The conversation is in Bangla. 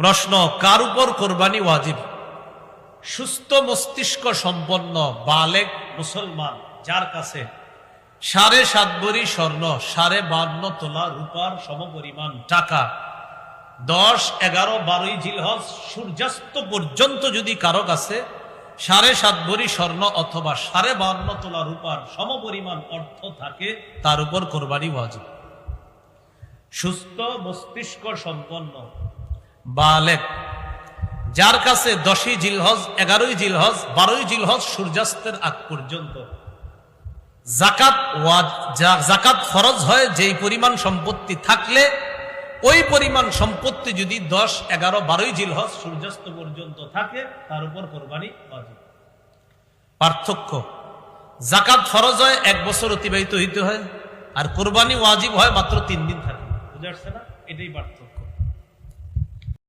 প্রশ্ন, কার উপর কোরবানি ওয়াজিব? সুস্থ মস্তিষ্ক সম্পন্ন বালেগ মুসলমান যার কাছে 7.5 ভরি স্বর্ণ, 52.5 তোলা রূপার সমপরিমাণ টাকা 10, 11, 12 জিলহজ সূর্যাস্ত পর্যন্ত যদি কারো কাছে 7.5 ভরি স্বর্ণ অথবা 52.5 তোলা রূপার সমপরিমাণ অর্থ থাকে, তার উপর কোরবানি ওয়াজিব। সুস্থ মস্তিষ্ক সম্পন্ন বালেগ যার কাছে 10 জিলহজ, 11 জিলহজ, 12 জিলহজ সূর্যাস্তের আগ পর্যন্ত জাকাত ফরজ হয় যেই পরিমাণ সম্পত্তি থাকলে, ওই পরিমাণ সম্পত্তি যদি 10, 11, 12 জিলহজ সূর্যাস্ত পর্যন্ত থাকে, তার উপর কোরবানি ওয়াজিব। পার্থক্য, জাকাত ফরজ হয় 1 বছর অতিবাহিত হইতে হয়, আর কোরবানি ওয়াজিব হয় মাত্র 3 দিন থাকে। বুঝে আসছে না? এটাই পার্থক্য।